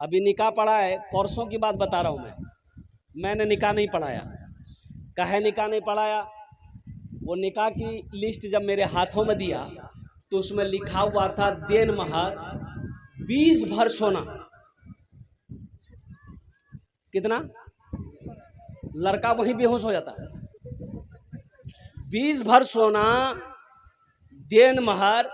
अभी निकाह पढ़ा है, परसों की बात बता रहा हूँ मैंने निकाह नहीं पढ़ाया। काहे निकाह नहीं पढ़ाया? वो निकाह की लिस्ट जब मेरे हाथों में दिया तो उसमें लिखा हुआ था देन महर 20 भर सोना। कितना? लड़का वहीं बेहोश हो जाता है। 20 भर सोना देन महर,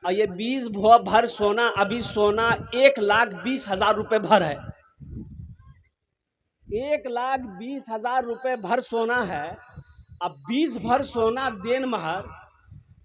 और ये 20 भर सोना, अभी सोना 1,20,000 रुपये भर है। 1,20,000 रुपये भर सोना है। अब 20 भर सोना देन महर।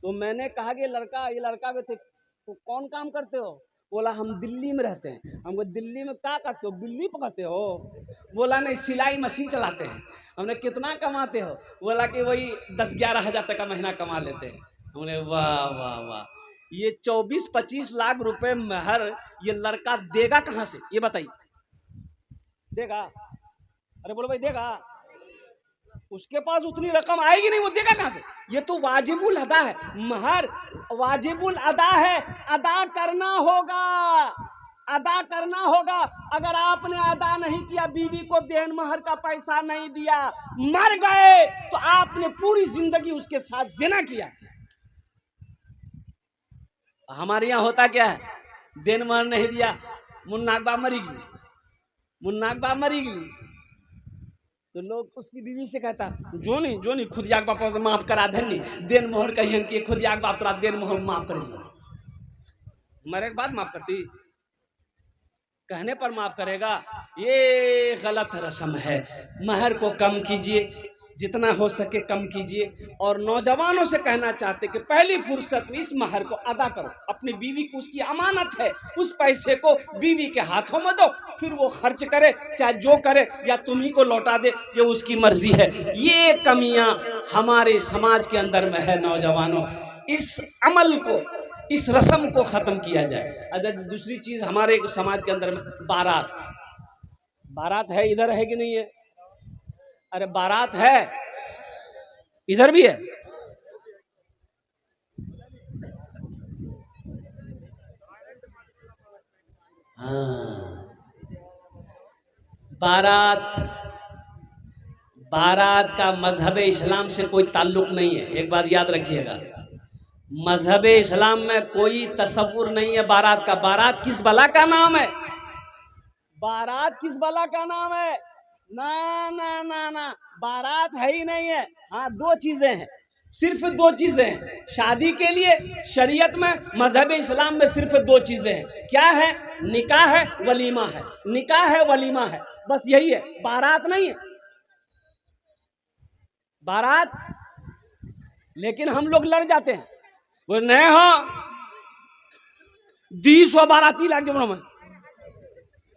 तो मैंने कहा कि ये लड़का के थे, तो कौन काम करते हो? बोला हम दिल्ली में रहते हैं। हमको दिल्ली में क्या करते हो? बिल्ली पकड़ते हो? बोला नहीं, सिलाई मशीन चलाते हैं। हमने कितना कमाते हो? बोला कि वही 10-11 हज़ार टका महीना कमा लेते हैं। हमने वाह वाह वाह, ये 24-25 लाख रुपए महर ये लड़का देगा कहाँ से? ये बताइए, देगा? अरे बोलो भाई, देगा? उसके पास उतनी रकम आएगी नहीं, वो देगा कहाँ से? ये तो वाजिबुल अदा है, महर वाजिबुल अदा है, अदा करना होगा, अदा करना होगा। अगर आपने अदा नहीं किया, बीवी को देन महर का पैसा नहीं दिया, मर गए तो आपने पूरी जिंदगी उसके साथ जिना किया। हमारे यहाँ होता क्या है? देन महर नहीं दिया, मुन्नाक बाप मरी गई, मुन्नाक बाप मरी गई, तो लोग उसकी बीवी से कहता जो नहीं खुद याक बाप से माफ करा धनी देन मोहर कहियन कि खुद याक बाप तोरा देन मोहर माफ कर दिया। मरे के बाद माफ करती? कहने पर माफ करेगा? ये गलत रस्म है। महर को कम कीजिए, जितना हो सके कम कीजिए। और नौजवानों से कहना चाहते कि पहली फुर्सत में इस महर को अदा करो। अपनी बीवी को, उसकी अमानत है, उस पैसे को बीवी के हाथों में दो, फिर वो खर्च करे, चाहे जो करे, या तुम्ही को लौटा दे, ये उसकी मर्जी है। ये कमियां हमारे समाज के अंदर में है। नौजवानों, इस अमल को, इस रस्म को खत्म किया जाए। अगर दूसरी चीज हमारे समाज के अंदर में बारात, बारात है, इधर है कि नहीं है? अरे बारात है, इधर भी है। हाँ, बारात का मजहब इस्लाम से कोई ताल्लुक नहीं है। एक बात याद रखिएगा, मजहब इस्लाम में कोई तसव्वुर नहीं है बारात का। बारात किस बला का नाम है? बारात किस बला का नाम है? ना ना ना ना, बारात है ही नहीं है। हाँ, दो चीजें हैं, सिर्फ दो चीजें हैं शादी के लिए। शरीयत में, मजहब इस्लाम में सिर्फ दो चीजें हैं। क्या है? निकाह है, वलीमा है। निकाह है, वलीमा है, बस यही है, बारात नहीं है। बारात, लेकिन हम लोग लड़ जाते हैं, वो नहीं हो 200 बाराती लाग जब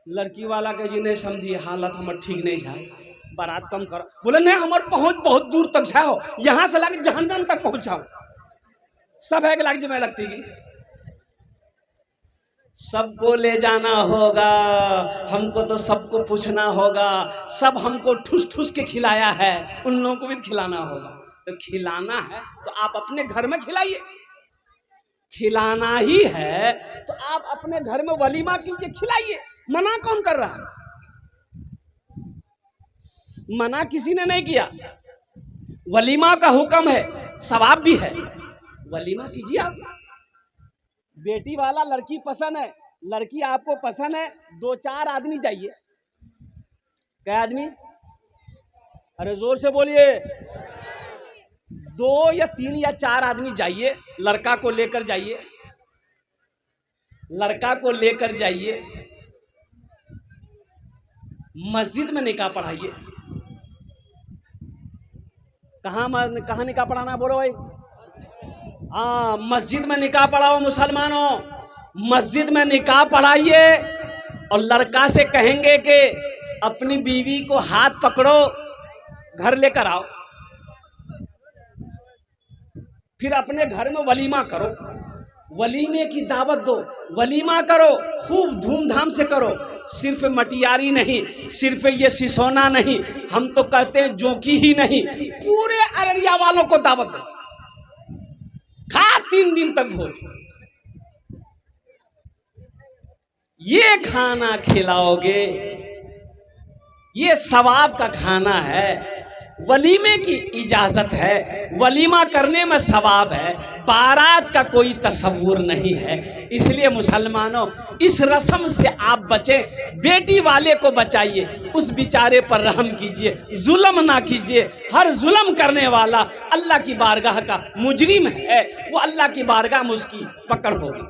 लड़की वाला के जी नहीं समझी, हालत हमार ठीक नहीं है, बारात कम करो। बोले नहीं, हमारे पहुंच बहुत दूर तक जाओ, यहां से लाके जहन्नम तक पहुंचाओ। सब है लाग जमे लगती की, सबको ले जाना होगा, हमको तो सबको पूछना होगा। सब हमको ठूस ठूस के खिलाया है, उन लोगों को भी खिलाना होगा। तो खिलाना है तो आप अपने घर में खिलाइए। खिलाना ही है तो आप अपने घर में वलीमा कीजिए, खिलाइए। मना कौन कर रहा है? मना किसी ने नहीं किया। वलीमा का हुक्म है, सवाब भी है, वलीमा कीजिए आप। बेटी वाला लड़की पसंद है, लड़की आपको पसंद है, 2-4 आदमी जाइए। क्या आदमी? अरे जोर से बोलिए। 2 या 3 या 4 आदमी जाइए, लड़का को लेकर जाइए, लड़का को लेकर जाइए, मस्जिद में निकाह पढ़ाइए। कहाँ निकाह पढ़ाना बोलो भाई? हाँ, मस्जिद में निकाह पढ़ाओ मुसलमानों, मस्जिद में निकाह पढ़ाइए। और लड़का से कहेंगे कि अपनी बीवी को हाथ पकड़ो, घर लेकर आओ, फिर अपने घर में वलीमा करो, वलीमे की दावत दो, वलीमा करो, खूब धूमधाम से करो। सिर्फ मटियारी नहीं, सिर्फ ये सिसोना नहीं, हम तो कहते हैं जोकी ही नहीं, पूरे अररिया वालों को दावत दो, खा 3 दिन तक भोज। ये खाना खिलाओगे, ये सवाब का खाना है, वलीमे की इजाजत है, वलीमा करने में सवाब है, बारात का कोई तस्वुर नहीं है। इसलिए मुसलमानों, इस रस्म से आप बचें, बेटी वाले को बचाइए, उस बेचारे पर रहम कीजिए, जुल्म ना कीजिए। हर जुल्म करने वाला अल्लाह की बारगाह का मुजरिम है, वो अल्लाह की बारगाह में उसकी पकड़ होगी।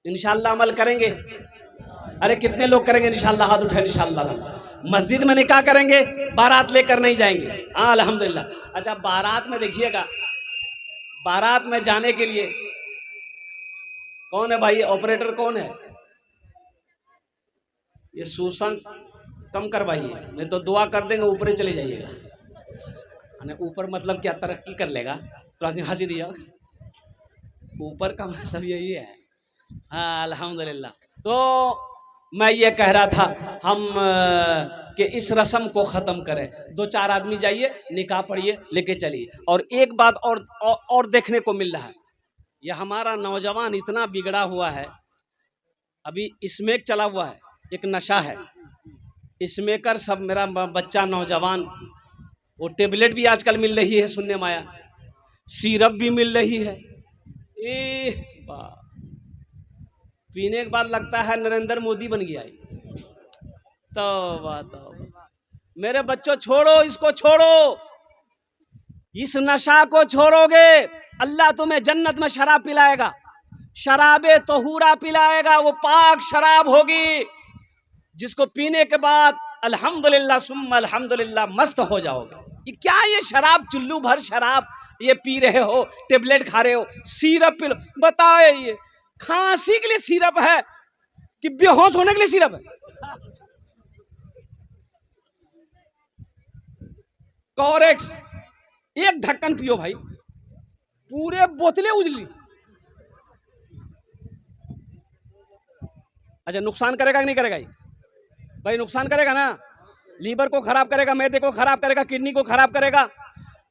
इंशाअल्लाह अमल करेंगे। अरे कितने लोग करेंगे इंशाअल्लाह? हाथ उठाए इंशाअल्लाह। मस्जिद में निकाह करेंगे, बारात लेकर नहीं जाएंगे। हाँ अल्हम्दुलिल्लाह। अच्छा, बारात में देखिएगा, बारात में जाने के लिए कौन है भाई? ऑपरेटर कौन है? ये सुसंग कम करवाइए, नहीं तो दुआ कर देंगे ऊपर ही चले जाइएगा। ऊपर मतलब क्या, तरक्की कर लेगा? थोड़ा सी हंसी दिया, ऊपर का मतलब यही है। हाँ अल्हम्दुलिल्लाह। तो मैं ये कह रहा था हम कि इस रस्म को ख़त्म करें। 2-4 आदमी जाइए, निकाह पढ़िए, लेके चलिए। और एक बात और देखने को मिल रहा है, ये हमारा नौजवान इतना बिगड़ा हुआ है। अभी स्मैक चला हुआ है, एक नशा है स्मैकर। सब मेरा बच्चा नौजवान, वो टेबलेट भी आजकल मिल रही है सुनने में आया, सिरप भी मिल रही है। पीने के बाद लगता है नरेंद्र मोदी बन गया। तो मेरे बच्चों, छोड़ो इसको, छोड़ो इस नशा को। छोड़ोगे अल्लाह तुम्हें जन्नत में शराब पिलाएगा, शराबे तहूरा पिलाएगा, वो पाक शराब होगी जिसको पीने के बाद अल्हम्दुलिल्लाह सुम्मा अल्हम्दुलिल्लाह मस्त हो जाओगे। ये क्या, ये शराब, चुल्लू भर शराब ये पी रहे हो, टेबलेट खा रहे हो, सिरप पी लो। बताओ, ये खांसी के लिए सिरप है कि बेहोश होने के लिए सिरप है? कोरेक्स एक ढक्कन पियो भाई, पूरे बोतलें उजली। अच्छा, नुकसान करेगा कि नहीं करेगा? भाई नुकसान करेगा ना, लीवर को खराब करेगा, मैदे को खराब करेगा, किडनी को खराब करेगा।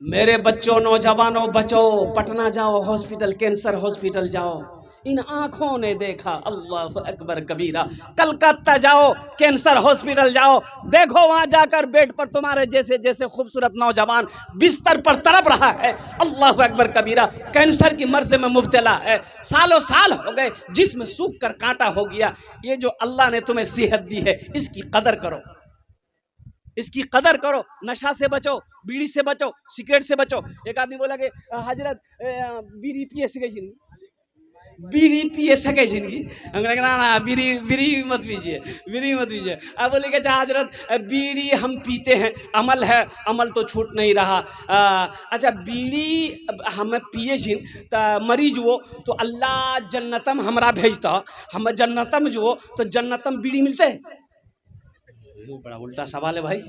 मेरे बच्चों, नौजवानों, बचो, पटना जाओ, हॉस्पिटल, कैंसर हॉस्पिटल जाओ। इन आंखों ने देखा, अल्लाह अकबर कबीरा। कलकत्ता जाओ, कैंसर हॉस्पिटल जाओ, देखो वहां जाकर बेड पर तुम्हारे जैसे जैसे खूबसूरत नौजवान बिस्तर पर तड़प रहा है, अल्लाह अकबर कबीरा, कैंसर की मर्ज में मुब्तला है, सालों साल हो गए, जिसमें सूख कर कांटा हो गया। ये जो अल्लाह ने तुम्हें सेहत दी है, इसकी कदर करो, इसकी कदर करो। नशा से बचो, बीड़ी से बचो, सिगरेट से बचो। एक आदमी बोला कि हजरत बीड़ी पिए सके, बीड़ी पिए सके जिंदगी? ना ना, बीड़ी मत पीजिए, बीड़ी मत पीजिए। अब बोले कि हजरत बीड़ी हम पीते हैं, अमल है, अमल तो छूट नहीं रहा। अच्छा, बीड़ी हम पिए जिन तो मरीज हो तो अल्लाह जन्नतम हमरा भेजता, हम जन्नतम जो तो जन्नतम बीड़ी मिलते है? बड़ा उल्टा सवाल है भाई।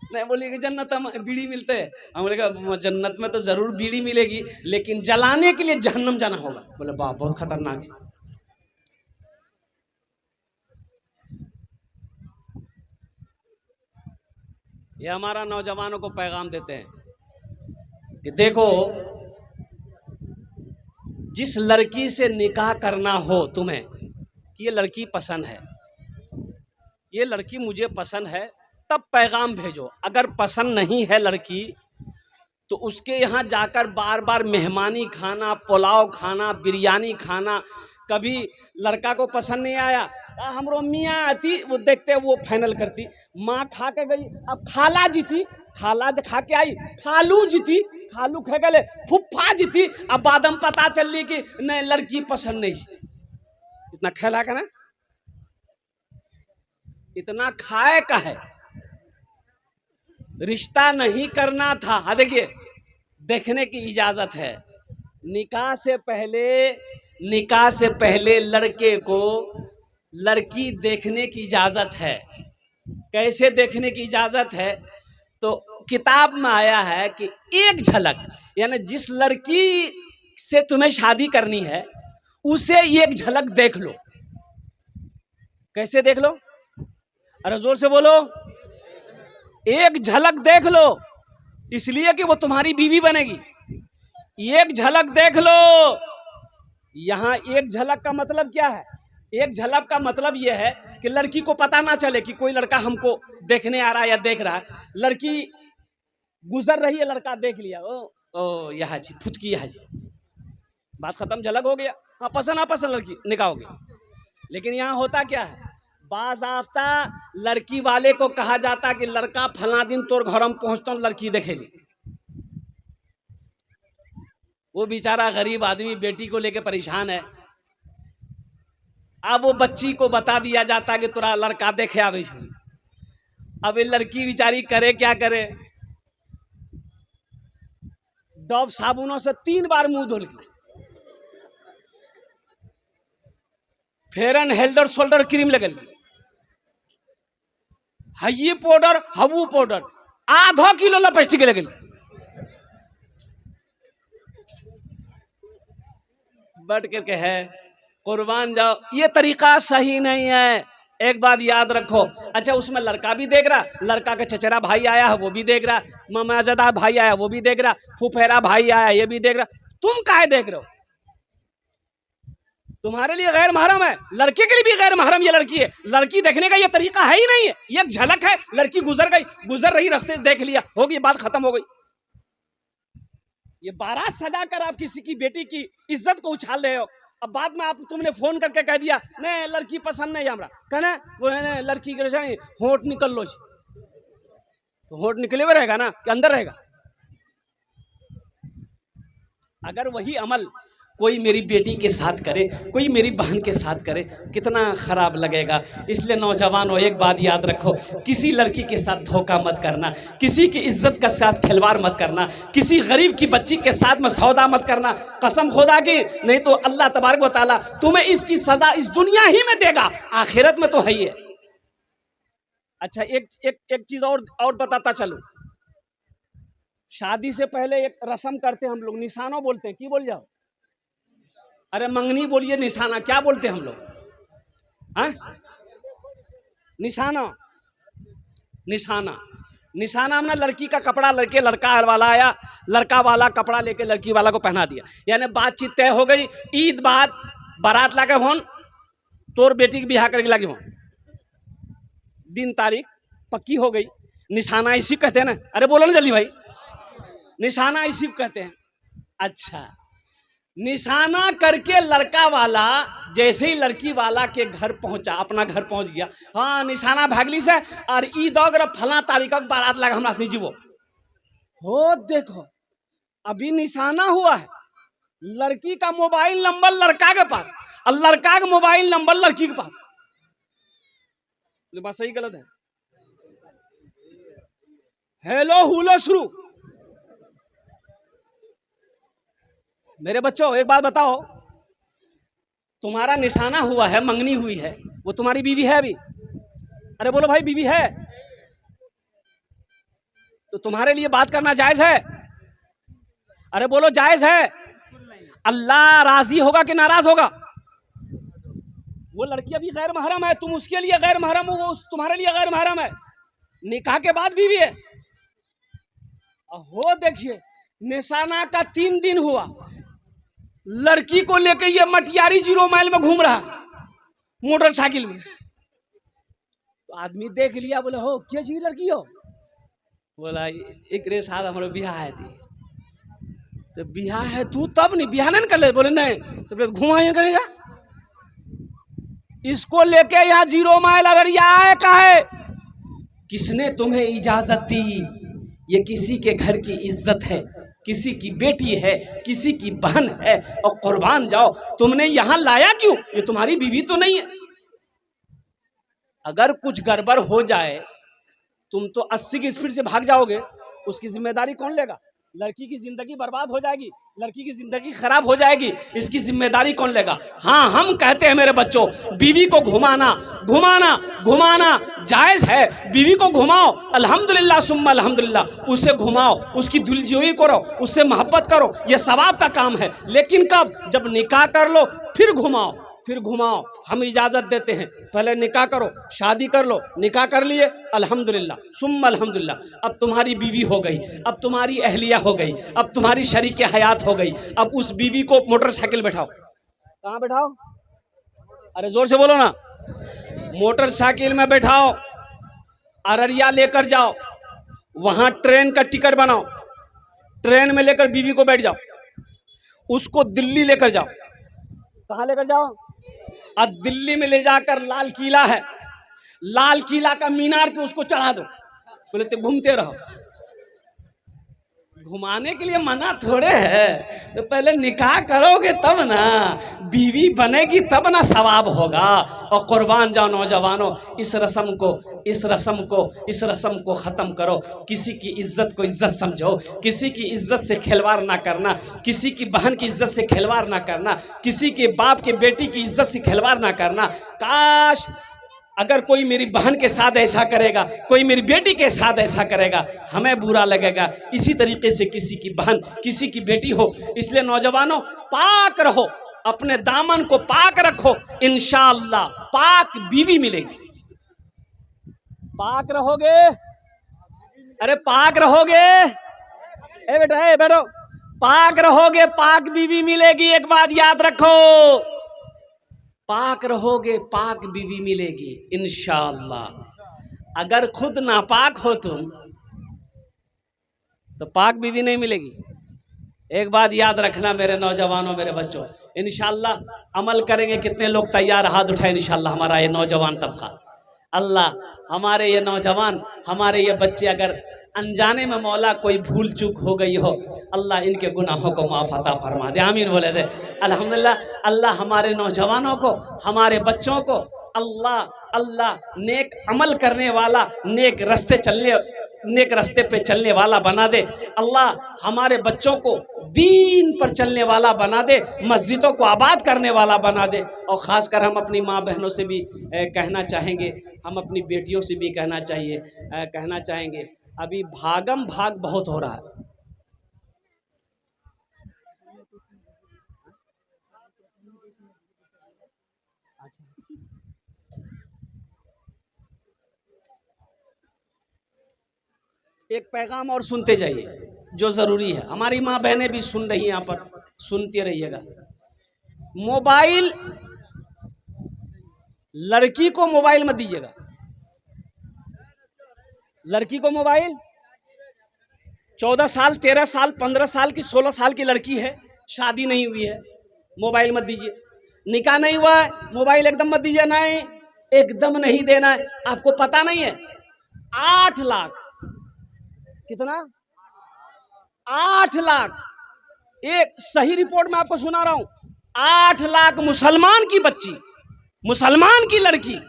नहीं, बोलिए कि जन्नत में बीड़ी मिलते हैं। हम बोले कि जन्नत में तो जरूर बीड़ी मिलेगी, लेकिन जलाने के लिए जहन्नम जाना होगा। बोले वाह, बहुत खतरनाक है। ये हमारा नौजवानों को पैगाम देते हैं कि देखो, जिस लड़की से निकाह करना हो तुम्हें, कि ये लड़की पसंद है, ये लड़की मुझे पसंद है, तब पैगाम भेजो। अगर पसंद नहीं है लड़की, तो उसके यहाँ जाकर बार बार मेहमानी खाना, पुलाव खाना, बिरयानी खाना। कभी लड़का को पसंद नहीं आया, हमरो मियाँ आती, वो देखते वो फाइनल करती। माँ खा के गई, अब खाला जी थी, खाला खा के आई, खालू जी थी, खालू खा गए, फुफ्फा जी थी। अब बाद में पता चल रही कि नहीं, लड़की पसंद नहीं। इतना खेला का ना, इतना खाए का है, रिश्ता नहीं करना था। हाँ देखिए, देखने की इजाजत है। निकाह से पहले लड़के को लड़की देखने की इजाजत है। कैसे देखने की इजाजत है? तो किताब में आया है कि एक झलक, यानी जिस लड़की से तुम्हें शादी करनी है उसे एक झलक देख लो। कैसे देख लो? अरे जोर से बोलो। एक झलक देख लो, इसलिए कि वो तुम्हारी बीवी बनेगी। एक झलक देख लो। यहां एक झलक का मतलब क्या है? एक झलक का मतलब यह है कि लड़की को पता ना चले कि कोई लड़का हमको देखने आ रहा है या देख रहा है। लड़की गुजर रही है, लड़का देख लिया, ओ यहाँ जी फुटकी, यहाँ जी, बात खत्म, झलक हो गया। हाँ, पसंद नापसंद लड़की निकाह हो गया। लेकिन यहाँ होता क्या है, बाज़ाफ्ता लड़की वाले को कहा जाता कि लड़का फला दिन तोर घर में पहुंचता हूँ, लड़की देखेली। वो बेचारा गरीब आदमी बेटी को लेके परेशान है। अब वो बच्ची को बता दिया जाता कि तोरा लड़का देखे आवे। अब ये लड़की बेचारी करे क्या करे, डब साबुनों से 3 बार मुंह धुल, फेयर एंड हेल्डर शोल्डर क्रीम लगल, हई पाउडर हवू पाउडर, आधा किलो लिपस्टिक लगल। बैठ करके है कुर्बान जाओ, ये तरीका सही नहीं है। एक बात याद रखो। अच्छा, उसमें लड़का भी देख रहा, लड़का का चचेरा भाई आया है वो भी देख रहा, मामाजादा भाई आया वो भी देख रहा, फुफेरा भाई आया ये भी देख रहा। तुम काहे देख रहे हो? तुम्हारे लिए गैर महरम है, लड़के के लिए भी गैर महरम ये लड़की है। लड़की देखने का ये तरीका है ही नहीं है, ये एक झलक है। लड़की गुजर गई, गुजर रही, रास्ते देख लिया, होगी, बात खत्म हो गई। ये बारात सजा कर आप किसी की बेटी की इज्जत को उछाल रहे हो। अब बाद में आप तुमने फोन करके कह दिया नहीं लड़की पसंद नहीं हमरा, कहना वो है लड़की के होंठ निकल लो, तो होंठ निकले हुए रहेगा ना कि अंदर रहेगा? अगर वही अमल कोई मेरी बेटी के साथ करे, कोई मेरी बहन के साथ करे, कितना खराब लगेगा। इसलिए नौजवानों, एक बात याद रखो, किसी लड़की के साथ धोखा मत करना, किसी की इज्जत के साथ खिलवाड़ मत करना, किसी गरीब की बच्ची के साथ में सौदा मत करना, कसम खुदा की, नहीं तो अल्लाह तबारक व तआला तुम्हें इसकी सजा इस दुनिया ही में देगा, आखिरत में तो है ही है। अच्छा, एक चीज और बताता चलो। शादी से पहले एक रस्म करते हैं हम लोग, निशाना बोलते हैं। की बोल जाओ? अरे मंगनी बोलिए, निशाना क्या बोलते हैं हम लोग? हाँ, निशाना। निशाना, निशाना हमने लड़की का कपड़ा लड़के लड़का वाला आया, लड़का वाला कपड़ा लेके लड़की वाला को पहना दिया, यानी बातचीत तय हो गई। ईद बाद बारात लाके फोन, तोर बेटी की बिहार करके लगे, दिन तारीख पक्की हो गई। निशाना इसी कहते हैं ना? अरे बोलो ना जल्दी भाई, निशाना इसी को कहते हैं। अच्छा, निशाना करके लड़का वाला जैसे ही लड़की वाला के घर पहुंचा, अपना घर पहुंच गया, हाँ निशाना भागली से और ईद अगर फला तारीख बारात लगा हमरा से जीवो हो। देखो अभी निशाना हुआ है, लड़की का मोबाइल नंबर लड़का के पास और लड़का का मोबाइल नंबर लड़की के पास। बात सही गलत है? हेलो हुलो शुरू। मेरे बच्चों एक बात बताओ, तुम्हारा निशाना हुआ है, मंगनी हुई है, वो तुम्हारी बीवी है अभी? अरे बोलो भाई, बीवी है तो तुम्हारे लिए बात करना जायज है? अरे बोलो, जायज है? अल्लाह राजी होगा कि नाराज होगा? वो लड़की अभी गैर महरम है, तुम उसके लिए गैर महरम हो, वो तुम्हारे लिए गैर महरम है, निकाह के बाद बीवी है। हो देखिए, निशाना का 3 दिन हुआ, लड़की को लेके ये मटियारी 0 माइल में घूम रहा मोटरसाइकिल में। तो आदमी देख लिया, बोले हो क्या चीज लड़की हो? बोला एक रे साथ हमारे बियाह है थी। तो बियाह है तू तब नहीं बियाह नहीं कर ले? बोले नहीं। तो फिर घुमाइए करेगा इसको लेके यहाँ 0 माइल अगर ये आए का है? किसने तुम्हें इजाजत दी? ये किसी के घर की इज्जत है, किसी की बेटी है, किसी की बहन है, और कुर्बान जाओ तुमने यहां लाया क्यों? ये तुम्हारी बीवी तो नहीं है। अगर कुछ गड़बड़ हो जाए, तुम तो 80 की स्पीड से भाग जाओगे, उसकी जिम्मेदारी कौन लेगा? लड़की की जिंदगी बर्बाद हो जाएगी, लड़की की जिंदगी खराब हो जाएगी, इसकी जिम्मेदारी कौन लेगा? हाँ, हम कहते हैं मेरे बच्चों, बीवी को घुमाना घुमाना घुमाना जायज है। बीवी को घुमाओ, अल्हम्दुलिल्लाह सुम्मा अल्हम्दुलिल्लाह, उसे घुमाओ, उसकी दिलजोई करो, उससे मोहब्बत करो, यह सवाब का काम है। लेकिन कब? जब निकाह कर लो फिर घुमाओ, फिर घुमाओ। हम इजाजत देते हैं, पहले निकाह करो, शादी कर लो, निकाह कर लिए, अल्हम्दुलिल्लाह सुम्मा अल्हम्दुलिल्लाह, अब तुम्हारी बीवी हो गई, अब तुम्हारी अहलिया हो गई, अब तुम्हारी शरीक हयात हो गई। अब उस बीवी को मोटरसाइकिल बैठाओ, कहाँ बैठाओ? अरे जोर से बोलो ना। मोटरसाइकिल में बैठाओ, अररिया लेकर जाओ, वहां ट्रेन का टिकट बनाओ, ट्रेन में लेकर बीवी को बैठ जाओ, उसको दिल्ली लेकर जाओ। कहां लेकर जाओ? और दिल्ली में ले जाकर लाल किला है, लाल किला का मीनार पे उसको चढ़ा दो। बोले तो घूमते रहो। घुमाने के लिए मना थोड़े है, तो पहले निकाह करोगे तब ना, बीवी बनेगी तब ना सवाब होगा। और कुर्बान जाओ नौजवानों, इस रस्म को ख़त्म करो। किसी की इज्जत को इज्जत समझो, किसी की इज्जत से खिलवाड़ ना करना, किसी की बहन की इज्जत से खिलवाड़ ना करना, किसी के बाप के बेटी की इज्जत से खिलवाड़ ना करना। काश अगर कोई मेरी बहन के साथ ऐसा करेगा, कोई मेरी बेटी के साथ ऐसा करेगा, हमें बुरा लगेगा। इसी तरीके से किसी की बहन, किसी की बेटी हो। इसलिए नौजवानों, पाक रहो, अपने दामन को पाक रखो, इंशाअल्लाह पाक बीवी मिलेगी। पाक रहोगे, अरे पाक रहोगे, ए बेटा, ए बैठो, पाक रहोगे पाक बीवी मिलेगी। एक बात याद रखो, पाक रहोगे पाक बीवी मिलेगी इंशाअल्लाह। अगर खुद नापाक हो तुम तो पाक बीवी नहीं मिलेगी। एक बात याद रखना मेरे नौजवानों, मेरे बच्चों, इंशाअल्लाह अमल करेंगे। कितने लोग तैयार, हाथ उठाए इंशाअल्लाह। हमारा ये नौजवान तबका, अल्लाह हमारे ये नौजवान, हमारे ये बच्चे, अगर अनजाने में मौला कोई भूल चूक हो गई हो, अल्लाह इनके गुनाहों को माफ़ अता फरमा दे। आमीन बोले दे अल्हम्दुलिल्लाह। अल्लाह हमारे नौजवानों को, हमारे बच्चों को अल्लाह नेक अमल करने वाला, नेक रास्ते पे चलने वाला बना दे। अल्लाह हमारे बच्चों को दीन पर चलने वाला बना दे, मस्जिदों को आबाद करने वाला बना दे। और ख़ासकर हम अपनी माँ बहनों से भी कहना चाहेंगे, हम अपनी बेटियों से भी कहना चाहेंगे, अभी भागम भाग बहुत हो रहा है। एक पैगाम और सुनते जाइए जो ज़रूरी है। हमारी माँ बहनें भी सुन रही हैं, यहाँ पर सुनते रहिएगा। मोबाइल, लड़की को मोबाइल मत दीजिएगा। लड़की को मोबाइल, 14 साल, 13 साल, 15 साल की, 16 साल की लड़की है, शादी नहीं हुई है, मोबाइल मत दीजिए। निकाह नहीं हुआ है, मोबाइल एकदम मत दीजिए। नहीं, एकदम नहीं देना है। आपको पता नहीं है 8 लाख, कितना? 8 लाख, एक सही रिपोर्ट मैं आपको सुना रहा हूं, 8 लाख मुसलमान की बच्ची, मुसलमान की लड़की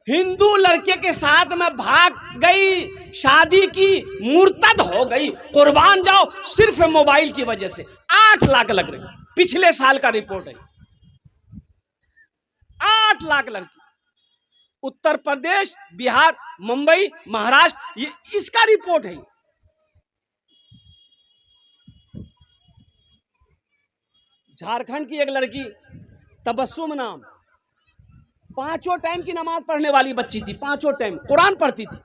हिंदू लड़के के साथ में भाग गई, शादी की, मुर्तद हो गई। कुर्बान जाओ, सिर्फ मोबाइल की वजह से 8 लाख लग रही। पिछले साल का रिपोर्ट है, 8 लाख लड़की, उत्तर प्रदेश, बिहार, मुंबई, महाराष्ट्र, ये इसका रिपोर्ट है। झारखंड की एक लड़की, तबस्सुम नाम, 5 टाइम की नमाज पढ़ने वाली बच्ची थी, 5 टाइम कुरान पढ़ती थी।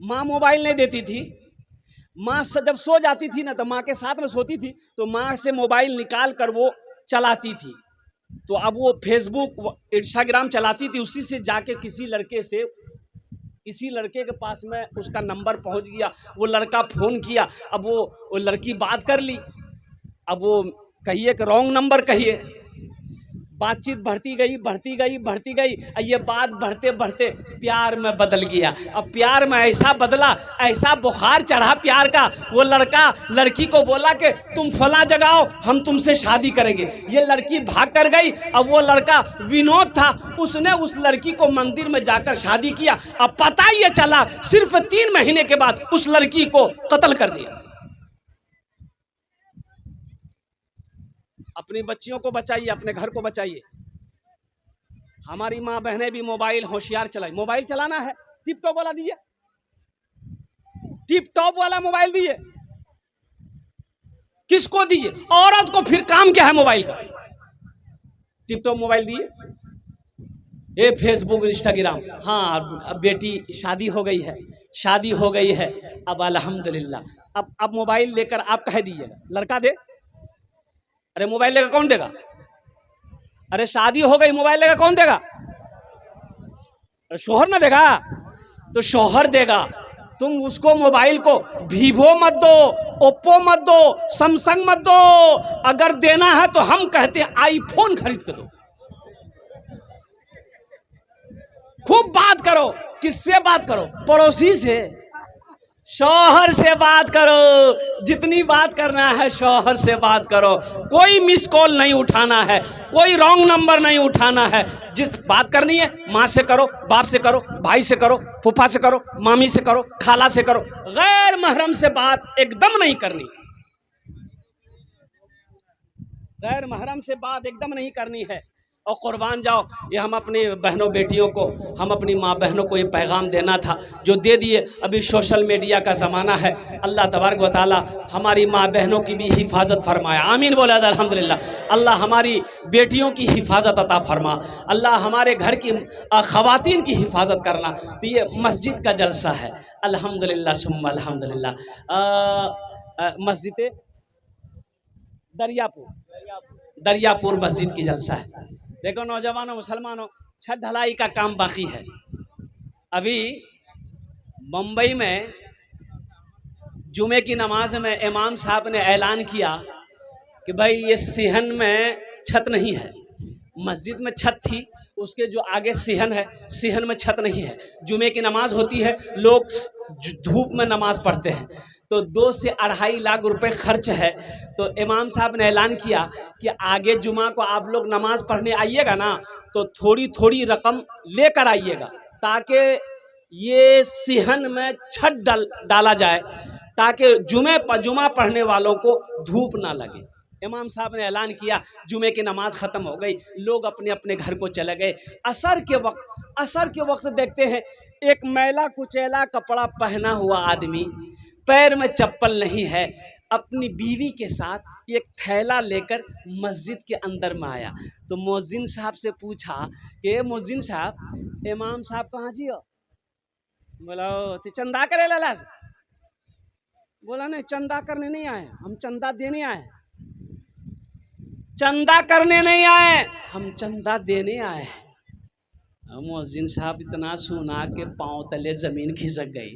माँ मोबाइल नहीं देती थी। माँ जब सो जाती थी ना, तो माँ के साथ में सोती थी, तो माँ से मोबाइल निकाल कर वो चलाती थी। तो अब वो फेसबुक, इंस्टाग्राम चलाती थी, उसी से जाके किसी लड़के के पास में उसका नंबर पहुंच गया। वो लड़का फ़ोन किया, अब वो लड़की बात कर ली। अब वो कहिए कि रॉन्ग नंबर कहिए, बातचीत बढ़ती गई। ये बात बढ़ते बढ़ते प्यार में बदल गया। अब प्यार में ऐसा बदला, ऐसा बुखार चढ़ा प्यार का, वो लड़का लड़की को बोला कि तुम फला जगह आओ, हम तुमसे शादी करेंगे। ये लड़की भाग कर गई। अब वो लड़का विनोद था, उसने उस लड़की को मंदिर में जाकर शादी किया। अब पता ये चला, सिर्फ 3 महीने के बाद उस लड़की को कत्ल कर दिया। अपनी बच्चियों को बचाइए, अपने घर को बचाइए। हमारी माँ बहनें भी मोबाइल होशियार चलाएं। मोबाइल चलाना है, टिप टॉप वाला दीजिए, टिप टॉप वाला मोबाइल दीजिए। किसको दीजिए? औरत को। फिर काम क्या है मोबाइल का? टिप टॉप मोबाइल दिए। ये फेसबुक, इंस्टाग्राम, हाँ अब बेटी शादी हो गई है, अब अल्हम्दुलिल्लाह। अब मोबाइल लेकर आप कह दीजिएगा, लड़का दे। अरे मोबाइल लेकर कौन देगा? अरे शादी हो गई, मोबाइल लेगा कौन देगा? अरे शोहर ना देगा, तो शोहर देगा। तुम उसको मोबाइल को वीवो मत दो, ओप्पो मत दो, सैमसंग मत दो। अगर देना है तो हम कहते हैं आईफोन खरीद के दो। खूब बात करो। किससे बात करो? पड़ोसी से, शौहर से बात करो। जितनी बात करना है शौहर से बात करो। कोई मिस कॉल नहीं उठाना है, कोई रॉन्ग नंबर नहीं उठाना है। जिस बात करनी है माँ से करो, बाप से करो, भाई से करो, फूफा से करो, मामी से करो, खाला से करो। गैर महरम से बात एकदम नहीं करनी। गैर महरम से बात एकदम नहीं करनी है। और कुर्बान जाओ, ये हम अपनी बहनों बेटियों को, हम अपनी माँ बहनों को ये पैगाम देना था जो दे दिए। अभी सोशल मीडिया का ज़माना है। अल्लाह तबारक व तआला हमारी माँ बहनों की भी हिफाजत फरमाए। आमीन बोला जाए अल्हम्दुलिल्लाह। अल्लाह हमारी बेटियों की हिफाजत अता फरमा। अल्लाह हमारे घर की ख़वातीन की हिफाजत करना। तो ये मस्जिद का जलसा है। अल्हम्दुलिल्लाह सुम्मा अल्हम्दुलिल्लाह। मस्जिद दरियापुर मस्जिद की जलसा है। देखो नौजवानों, मुसलमानों, छत ढलाई का काम बाकी है। अभी मुंबई में जुमे की नमाज में इमाम साहब ने ऐलान किया कि भाई ये सिहन में छत नहीं है। मस्जिद में छत थी, उसके जो आगे सिहन है, सिहन में छत नहीं है। जुमे की नमाज होती है, लोग धूप में नमाज पढ़ते हैं, तो 2 से 2.5 लाख रुपए खर्च है। तो इमाम साहब ने ऐलान किया कि आगे जुमा को आप लोग नमाज पढ़ने आइएगा ना, तो थोड़ी थोड़ी रकम लेकर आइएगा, ताकि ये सिहन में छत डाला जाए, ताकि जुमा पढ़ने वालों को धूप ना लगे। इमाम साहब ने ऐलान किया, जुमे की नमाज ख़त्म हो गई, लोग अपने अपने घर को चले गए। असर के वक्त देखते हैं एक मैला कुचैला कपड़ा पहना हुआ आदमी, पैर में चप्पल नहीं है, अपनी बीवी के साथ एक थैला लेकर मस्जिद के अंदर में आया। तो मुअज्जिन साहब से पूछा कि मुअज्जिन साहब, इमाम साहब कहाँ जी हो? बोला तो चंदा करे लाला। बोला नहीं, चंदा करने नहीं आए हम, चंदा देने आए। चंदा करने नहीं आए हम, चंदा देने आए हैं। मुअज्जिन साहब इतना सुना के पाँव तले ज़मीन खिसक गई।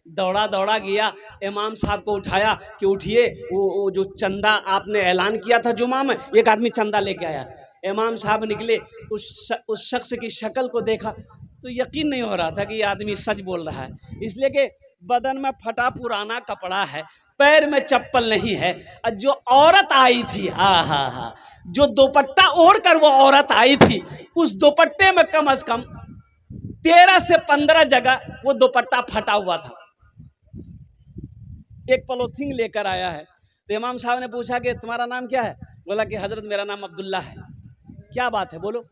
दौड़ा गया, इमाम साहब को उठाया कि उठिए, वो जो चंदा आपने ऐलान किया था जुमा में, एक आदमी चंदा लेके आया। इमाम साहब निकले, उस शख्स की शक्ल को देखा तो यकीन नहीं हो रहा था कि ये आदमी सच बोल रहा है, इसलिए कि बदन में फटा पुराना कपड़ा है, पैर में चप्पल नहीं है। और जो औरत आई थी, हा, जो दुपट्टा ओढ़ कर वो औरत आई थी, उस दुपट्टे में कम से कम 13 से 15 जगह वो दुपट्टा फटा हुआ था। एक पॉलीथीन लेकर आया है। तो इमाम साहब ने पूछा कि तुम्हारा नाम क्या है? बोला कि हजरत मेरा नाम अब्दुल्ला है। क्या बात है, बोलो।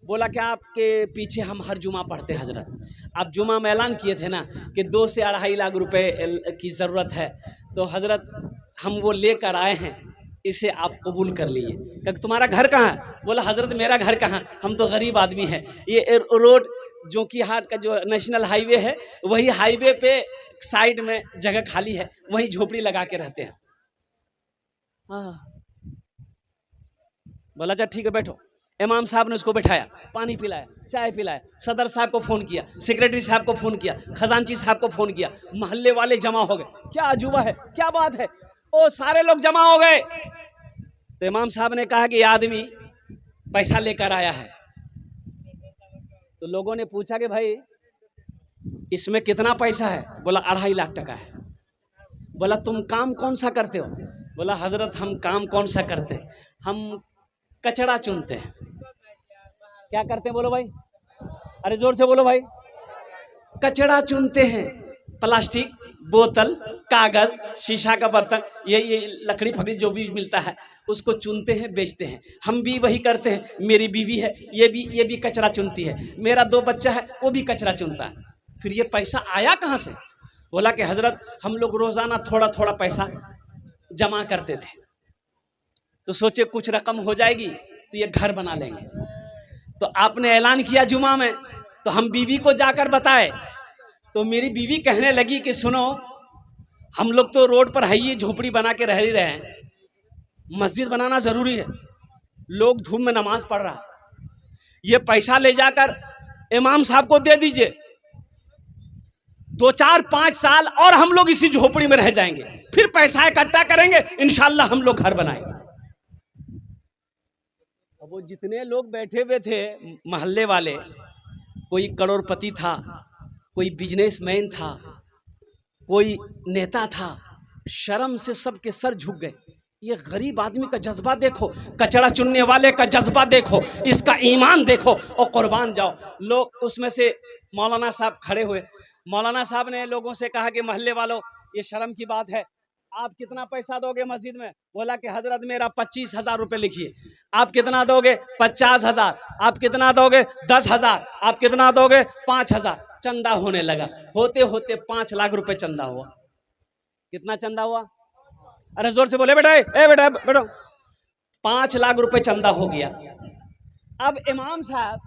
बोला कि आपके पीछे हम हर जुमा पढ़ते हैं हजरत। आप जुमा में ऐलान किए थे ना कि 2 से 2.5 लाख रुपए की ज़रूरत है, तो हजरत हम वो लेकर आए हैं, इसे आप कबूल कर लीजिए। क्योंकि तुम्हारा घर कहाँ है? बोला हजरत मेरा घर कहाँ, हम तो गरीब आदमी हैं। ये रोड जो कि हाट का जो नेशनल हाईवे है, वही हाईवे पे साइड में जगह खाली है, वही झोपड़ी लगा के रहते हैं। हाँ, बोला अच्छा ठीक है बैठो। इमाम साहब ने उसको बैठाया, पानी पिलाया, चाय पिलाया, सदर साहब को फ़ोन किया, सेक्रेटरी साहब को फ़ोन किया, खजांची साहब को फ़ोन किया, मोहल्ले वाले जमा हो गए। क्या अजूबा है, क्या बात है, ओ सारे लोग जमा हो गए। तो इमाम साहब ने कहा कि ये आदमी पैसा लेकर आया है। तो लोगों ने पूछा कि भाई इसमें कितना पैसा है? बोला 2.5 लाख टका है। बोला तुम काम कौन सा करते हो? बोला हजरत हम काम कौन सा करते, हम कचरा चुनते हैं। क्या करते हैं बोलो भाई, अरे जोर से बोलो भाई। कचरा चुनते हैं, प्लास्टिक, बोतल, कागज, शीशा का बर्तन, ये लकड़ी फकड़ी जो भी मिलता है उसको चुनते हैं, बेचते हैं। हम भी वही करते हैं। मेरी बीवी है, ये भी कचरा चुनती है। मेरा 2 बच्चा है, वो भी कचरा चुनता है। फिर ये पैसा आया कहाँ से? बोला कि हजरत हम लोग रोज़ाना थोड़ा थोड़ा पैसा जमा करते थे, तो सोचे कुछ रकम हो जाएगी तो ये घर बना लेंगे। तो आपने ऐलान किया जुमा में, तो हम बीवी को जाकर बताए। तो मेरी बीवी कहने लगी कि सुनो, हम लोग तो रोड पर है ही, झोपड़ी बना के रह ही रहे हैं, मस्जिद बनाना ज़रूरी है। लोग धूप में नमाज पढ़ रहा, ये पैसा ले जाकर इमाम साहब को दे दीजिए, 2, 4, 5 साल और हम लोग इसी झोपड़ी में रह जाएंगे, फिर पैसा इकट्ठा करेंगे, इंशाल्लाह हम लोग घर बनाएंगे। अब वो जितने लोग बैठे हुए थे मोहल्ले वाले, कोई करोड़पति था, कोई बिजनेसमैन था, कोई नेता था, शर्म से सबके सर झुक गए। ये गरीब आदमी का जज्बा देखो, कचरा चुनने वाले का जज्बा देखो, इसका ईमान देखो और कुर्बान जाओ। लोग उसमें से मौलाना साहब खड़े हुए, मौलाना साहब ने लोगों से कहा कि मोहल्ले वालों, ये शर्म की बात है, आप कितना पैसा दोगे मस्जिद में? बोला कि हजरत मेरा 25,000 रुपये लिखिए। आप कितना दोगे? 50,000। आप कितना दोगे? 10,000। आप कितना दोगे? 5,000। चंदा होने लगा, होते होते 5 लाख रुपए चंदा हुआ। कितना चंदा हुआ? अरे जोर से बोले बेटा, ए बेटा बैठो। 5 लाख रुपए चंदा हो गया। अब इमाम साहब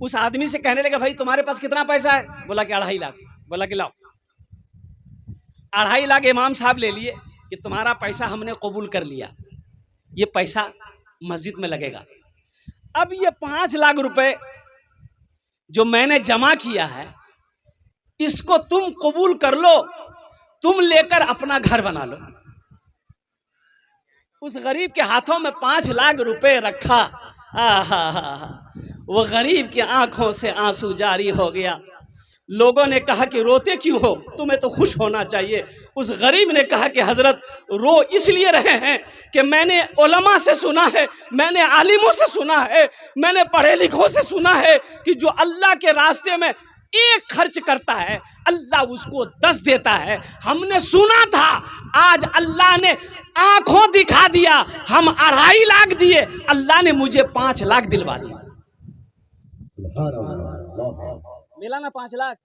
उस आदमी से कहने लगे, भाई तुम्हारे पास कितना पैसा है? बोला कि 2.5 लाख। बोला कि लाओ। 2.5 लाख इमाम साहब ले लिए कि तुम्हारा पैसा हमने कबूल कर लिया, ये पैसा मस्जिद में लगेगा। अब ये 5 लाख रुपए जो मैंने जमा किया है, इसको तुम कबूल कर लो, तुम लेकर अपना घर बना लो। उस गरीब के हाथों में 5 लाख रुपए रखा। वो गरीब की आंखों से आंसू जारी हो गया। लोगों ने कहा कि रोते क्यों हो, तुम्हें तो खुश होना चाहिए। उस गरीब ने कहा कि हजरत रो इसलिए रहे हैं कि मैंने उलमा से सुना है, मैंने आलिमों से सुना है, मैंने पढ़े लिखों से सुना है कि जो अल्लाह के रास्ते में 1 खर्च करता है, अल्लाह उसको 10 देता है। हमने सुना था, आज अल्लाह ने आंखों दिखा दिया। हम 2.5 लाख दिए, अल्लाह ने मुझे 5 लाख दिलवा दिया। मिला ना 5 लाख?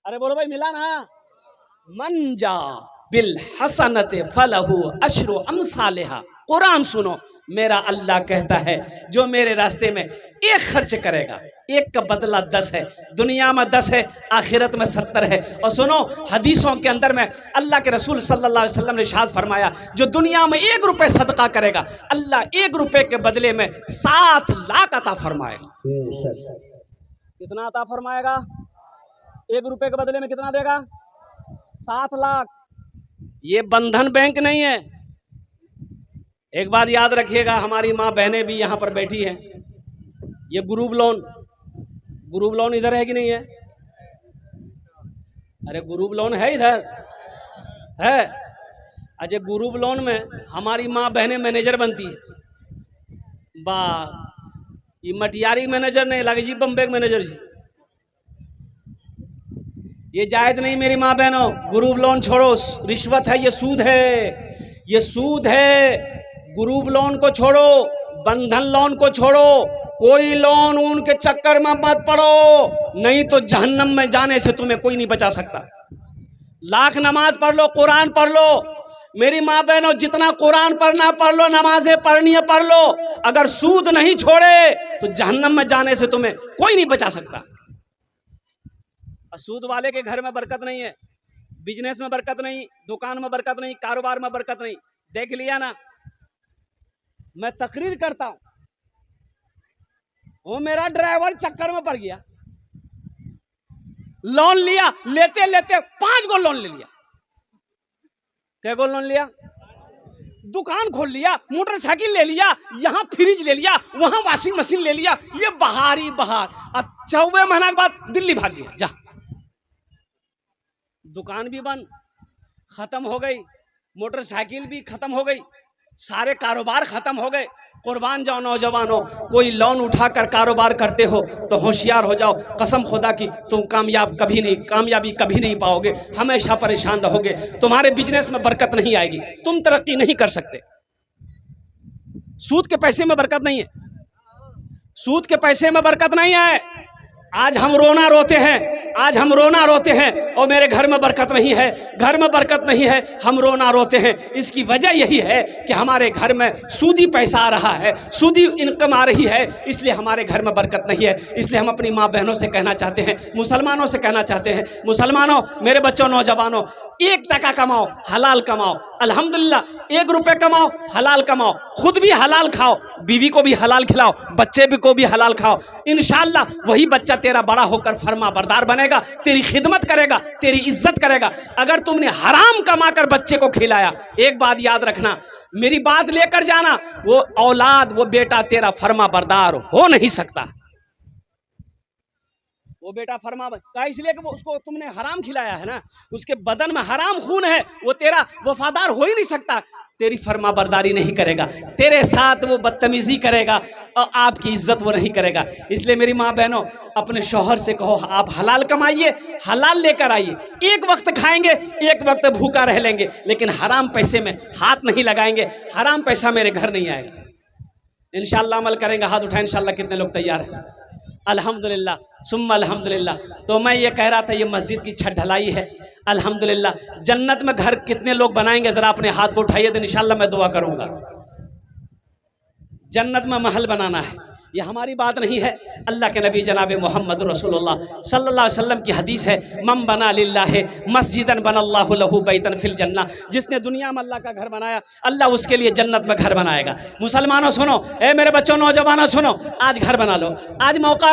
अरे बोलो भाई, मिला ना? मन जा बिल हसनत फलहु अशरु अमसालिहा। कुरान सुनो, मेरा अल्लाह कहता है जो मेरे रास्ते में 1 खर्च करेगा, 1 का बदला 10 है। दुनिया में 10 है, आखिरत में 70 है। और सुनो, हदीसों के अंदर में अल्लाह के रसूल सल्लल्लाहु अलैहि वसल्लम ने इरशाद फरमाया, जो दुनिया में 1 रुपए सदका करेगा, अल्लाह 1 रुपए के बदले में 7 लाख अता फरमाएगा। कितना अता फरमाएगा? 1 रुपए के बदले में कितना देगा? 7 लाख। ये बंधन बैंक नहीं है। एक बात याद रखिएगा, हमारी माँ बहनें भी यहाँ पर बैठी हैं, ये ग्रुप लोन इधर है कि नहीं है? अरे ग्रुप लोन है, इधर है। अच्छा, ग्रुप लोन में हमारी माँ बहनें मैनेजर बनती है। वाह, ये मटियारी मैनेजर नहीं लगे जी, बम्बे मैनेजर जी। ये जायज नहीं मेरी माँ बहनों। ग्रुप लोन छोड़ो, रिश्वत है, ये सूद है, ये सूद है। ग्रुप लोन को छोड़ो, बंधन लोन को छोड़ो, कोई लोन उनके चक्कर में मत पड़ो, नहीं तो जहन्नम में जाने से तुम्हें कोई नहीं बचा सकता। लाख नमाज पढ़ लो, कुरान पढ़ लो मेरी माँ बहनों, जितना कुरान पढ़ना पढ़ लो, नमाजें पढ़नी है पढ़ लो, अगर सूद नहीं छोड़े तो जहन्नम में जाने से तुम्हें कोई नहीं बचा सकता। सूद वाले के घर में बरकत नहीं है, बिजनेस में बरकत नहीं, दुकान में बरकत नहीं, कारोबार में बरकत नहीं। देख लिया ना, मैं तकरीर करता हूं, वो मेरा ड्राइवर चक्कर में पड़ गया, लोन लिया, लेते लेते 5 गो लोन ले लिया। क्या गो लोन लिया? दुकान खोल लिया, मोटरसाइकिल ले लिया, यहां फ्रिज ले लिया, वहां वॉशिंग मशीन ले लिया, ये बहार ही बहार। अब 14 महीना के बाद दिल्ली भाग गया। जा, दुकान भी बंद, खत्म हो गई, मोटरसाइकिल भी खत्म हो गई, सारे कारोबार खत्म हो गए। कुर्बान जाओ नौजवानों, कोई लोन उठाकर कारोबार करते हो तो होशियार हो जाओ। कसम खुदा की तुम कामयाबी कभी नहीं पाओगे, हमेशा परेशान रहोगे। तुम्हारे बिजनेस में बरकत नहीं आएगी, तुम तरक्की नहीं कर सकते। सूद के पैसे में बरकत नहीं है, सूद के पैसे में बरकत नहीं है। आज हम रोना रोते हैं, आज हम रोना रोते हैं और मेरे घर में बरकत नहीं है, घर में बरकत नहीं है, हम रोना रोते हैं। इसकी वजह यही है कि हमारे घर में सूदी पैसा आ रहा है, सूदी इनकम आ रही है, इसलिए हमारे घर में बरकत नहीं है। इसलिए हम अपनी माँ बहनों से कहना चाहते हैं, मुसलमानों से कहना चाहते हैं, मुसलमानों, मेरे बच्चों, नौजवानों, 1 टका कमाओ, हलाल कमाओ, अल्हम्दुलिल्लाह 1 रुपये कमाओ, हलाल कमाओ, खुद भी हलाल खाओ, बीवी को भी हलाल खिलाओ, बच्चे भी को भी हलाल खाओ। इंशाअल्लाह वही बच्चा तेरा बड़ा होकर फर्मा बरदार बनेगा, तेरी खिदमत करेगा, तेरी इज्जत करेगा। अगर तुमने हराम कमाकर बच्चे को खिलाया, एक बात याद रखना, मेरी बात लेकर जाना, वो औलाद, वो बेटा तेरा फर्मा बरदार हो नहीं सकता। वो बेटा फर्मा का इसलिए कि वो उसको तुमने हराम खिलाया है ना, उसके बदन में हराम खून है, वो तेरा वफादार हो ही नहीं सकता, तेरी फर्मा बरदारी नहीं करेगा, तेरे साथ वो बदतमीजी करेगा और आपकी इज्जत वो नहीं करेगा। इसलिए मेरी माँ बहनों, अपने शौहर से कहो आप हलाल कमाइए, हलाल लेकर आइए, एक वक्त खाएंगे, एक वक्त भूखा रह लेंगे, लेकिन हराम पैसे में हाथ नहीं लगाएंगे, हराम पैसा मेरे घर नहीं आएगा। इंशाअल्लाह अमल करेंगे, हाथ उठाएं इंशाअल्लाह। कितने लोग तैयार हैं? अल्हम्दुलिल्लाह सुम्मा अल्हम्दुलिल्लाह। तो मैं ये कह रहा था, ये मस्जिद की छत ढलाई है, अल्हम्दुलिल्लाह। जन्नत में घर कितने लोग बनाएंगे, ज़रा अपने हाथ को उठाइए, तो इंशाअल्लाह मैं दुआ करूँगा। जन्नत में महल बनाना है, ये हमारी बात नहीं है, अल्लाह के नबी जनाब मोहम्मद रसूलुल्लाह सल्लल्लाहु अलैहि वसल्लम की हदीस है, मम बना लिल्लाहि मस्जिदन बनल्लाहु लहू बैतन फिल जन्नह। जिसने दुनिया में अल्लाह का घर बनाया, अल्लाह उसके लिए जन्नत में घर बनाएगा। मुसलमानों सुनो, ए मेरे बच्चों, नौजवानों सुनो, आज घर बना लो, आज मौका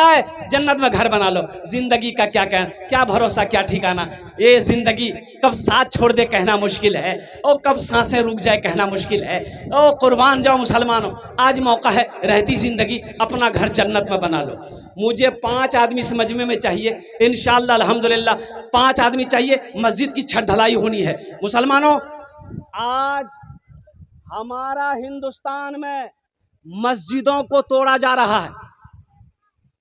है जन्नत में घर बना लो। जिंदगी का क्या भरोसा, क्या ठिकाना, ये जिंदगी कब साथ छोड़ दे कहना मुश्किल है, और कब सांसें रुक जाए कहना मुश्किल है। ओ कुर्बान जाओ मुसलमानों, आज मौका है, रहती जिंदगी अपना घर जन्नत में बना लो। मुझे 5 आदमी इस मजमे में चाहिए, इंशाअल्लाह अल्हम्दुलिल्लाह 5 आदमी चाहिए, मस्जिद की छत ढलाई होनी है। मुसलमानों, आज हमारा हिंदुस्तान में मस्जिदों को तोड़ा जा रहा है।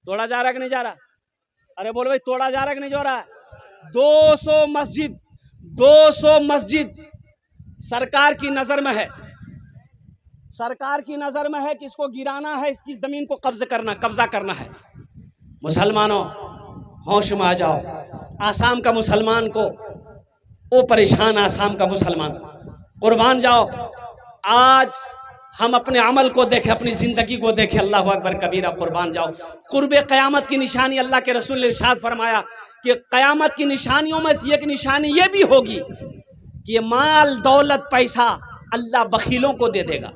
तोड़ा जा रहा है कि नहीं जा रहा? अरे बोलो भाई, तोड़ा जा रहा है कि नहीं जा रहा? 200 मस्जिद सरकार की नजर में है, सरकार की नजर में है कि इसको गिराना है, इसकी जमीन को कब्जा करना है। मुसलमानों, होश में आ जाओ। आसाम का मुसलमान को वो परेशान, आसाम का मुसलमान कुर्बान जाओ। आज हम अपने अमल को देखें, अपनी ज़िंदगी को देखें, अल्लाह अकबर कबीरा, कुर्बान जाओ। कुर्बे क़यामत की निशानी, अल्लाह के रसूल ने इरशाद फरमाया कि क़यामत की निशानियों में से एक निशानी ये भी होगी कि ये माल दौलत पैसा अल्लाह बखीलों को दे देगा।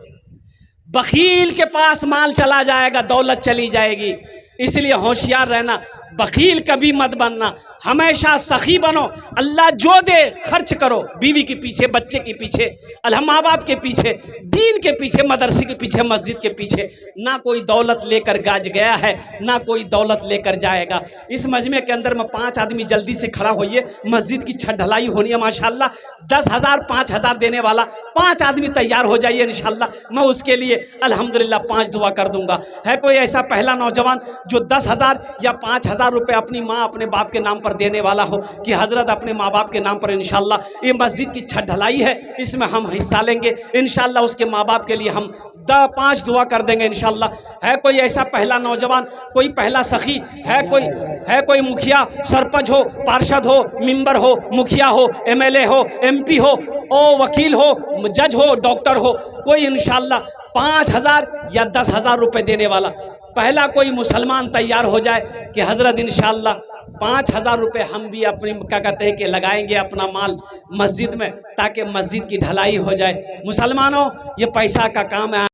बखील के पास माल चला जाएगा, दौलत चली जाएगी। इसलिए होशियार रहना, बखील कभी मत बनना, हमेशा सखी बनो। अल्लाह जो दे खर्च करो, बीवी के पीछे, बच्चे के पीछे, अल्लाह माँ बाप के पीछे, दीन के पीछे, मदरसे के पीछे, मस्जिद के पीछे। ना कोई दौलत लेकर गाज गया है, ना कोई दौलत लेकर जाएगा। इस मजमे के अंदर में 5 आदमी जल्दी से खड़ा होइए, मस्जिद की छत ढलाई होनी है माशाल्लाह। 10,000 5,000 देने वाला 5 आदमी तैयार हो जाइए इंशाल्लाह। मैं उसके लिए अल्हम्दुलिल्लाह 5 दुआ कर दूंगा। है कोई ऐसा पहला नौजवान जो 10,000 या 5,000 रुपये अपनी माँ अपने बाप के नाम पर देने वाला हो कि हजरत अपने माँ बाप के नाम पर इंशाल्लाह ये मस्जिद की छत ढलाई है, इसमें हम हिस्सा लेंगे इंशाल्लाह। उसके माँ बाप के लिए हम 5 दुआ कर देंगे इंशाल्लाह। है कोई ऐसा पहला नौजवान, कोई पहला सखी, है कोई मुखिया, सरपंच हो, पार्षद हो, मेंबर हो, मुखिया हो, MLA हो, MP हो, वकील हो, जज हो, डॉक्टर हो, कोई इंशाल्लाह 5,000 या 10,000 रुपये देने वाला पहला कोई मुसलमान तैयार हो जाए कि हजरत इंशाल्लाह 5,000 रुपये हम भी अपनी क्या कहते हैं कि लगाएंगे अपना माल मस्जिद में, ताकि मस्जिद की ढलाई हो जाए। मुसलमानों, ये पैसा का काम है।